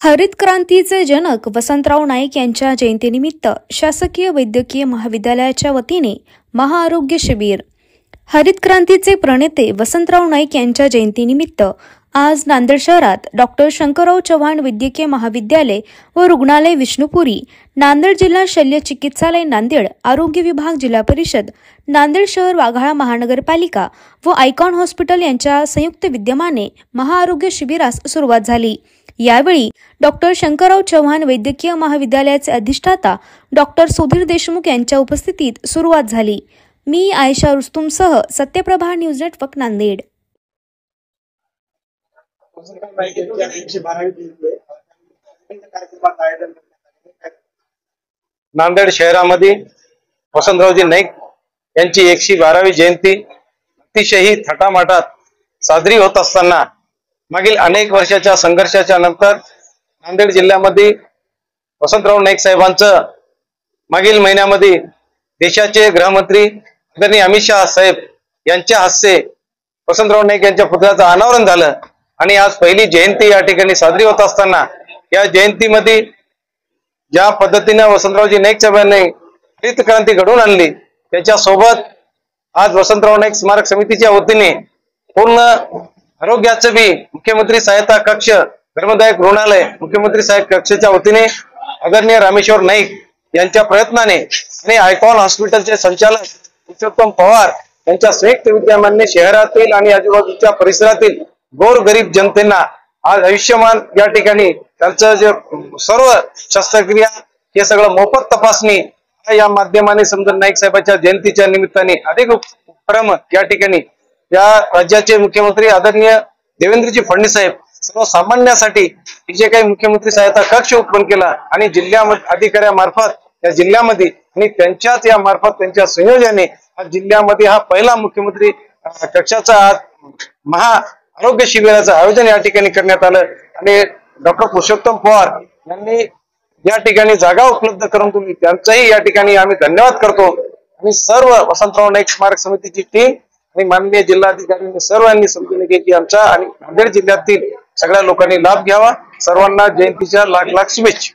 हरित क्रांतीचे जनक वसंतराव नाईक यांच्या जयंतीनिमित्त शासकीय वैद्यकीय महाविद्यालयाच्या वतीने महाआरोग्य शिबिर। हरित क्रांतीचे प्रणेते वसंतराव नाईक यांच्या जयंतीनिमित्त आज नांदेड शहरात डॉक्टर शंकरराव चव्हाण वैद्यकीय महाविद्यालय व रुग्णालय विष्णुपुरी, नांदेड जिल्हा शल्य चिकित्सालय नांदेड, आरोग्य विभाग जिल्हा परिषद नांदेड शहर वाघाळा महानगरपालिका व आयकॉन हॉस्पिटल यांच्या संयुक्त विद्यमाने महाआरोग्य शिबिरास सुरुवात झाली। यावेळी डॉक्टर शंकरराव चव्हाण वैद्यकीय महाविद्यालयाचे अधिष्ठाता डॉक्टर सुधीर देशमुख यांच्या उपस्थितीत सुरुवात झाली। मी आयशा रुस्तुमसह सत्यप्रभा न्यूज नेटवर्क नांदेड। नांदेड शहरामध्ये वसंतरावजी नाईक यांची 112वी जयंती अतिशय थाटामाटात साजरी होत असताना मागील अनेक वर्षाच्या संघर्षाच्या नंतर नांदेड जिल्ह्यामध्ये वसंतराव नाईक साहेबांचं मागील महिन्यामध्ये देशाचे गृहमंत्री आदरणीय अमित शहा साहेब यांच्या हस्ते वसंतराव नाईक यांच्या पुतळ्याचं अनावरण झालं आणि आज पहिली जयंती या ठिकाणी साजरी होत असताना या जयंतीमध्ये ज्या पद्धतीने वसंतरावजी नाईक साहेबांनी हरित क्रांती घडवून आणली त्याच्यासोबत आज वसंतराव नाईक स्मारक समितीच्या वतीने पूर्ण आरोग्याचं बी मुख्यमंत्री सहायता कक्ष धर्मदायक रुग्णालय मुख्यमंत्री सहायता कक्षाच्या वतीने आदरणीय रामेश्वर नाईक यांच्या प्रयत्नाने आणि आयकॉन हॉस्पिटलचे संचालक पुरुषोत्तम पवार यांच्या संयुक्त विद्यमाने शहरातील आणि आजूबाजूच्या परिसरातील गोरगरीब जनतेला आज आयुष्यमान या ठिकाणी त्यांचं जे सर्व शस्त्रक्रिया हे सगळं मोफत तपासणी या माध्यमाने समजा नाईक साहेबांच्या जयंतीच्या निमित्ताने अधिक उपक्रम या ठिकाणी या राज्याचे मुख्यमंत्री आदरणीय देवेंद्रजी फडणवीस साहेब सर्वसामान्यांसाठी जे काही मुख्यमंत्री सहायता कक्ष उत्पन्न केला आणि जिल्ह्यामध्ये अधिकाऱ्यामार्फत या जिल्ह्यामध्ये आणि त्यांच्याच या मार्फत त्यांच्या संयोजनाने आज जिल्ह्यामध्ये हा पहिला मुख्यमंत्री कक्षाचा महा आरोग्य शिबिराचं आयोजन या ठिकाणी करण्यात आलं आणि डॉक्टर पुरुषोत्तम पवार यांनी या ठिकाणी जागा उपलब्ध करून दिली त्यांचाही या ठिकाणी आम्ही धन्यवाद करतो आणि सर्व वसंतराव नाईक स्मारक समितीची टीम आणि माननीय जिल्हाधिकाऱ्यांनी सर्वांनी समजून घे की आमचा आणि नांदेड जिल्ह्यातील सगळ्या लोकांनी लाभ घ्यावा। सर्वांना जयंतीच्या लाख लाख शुभेच्छा।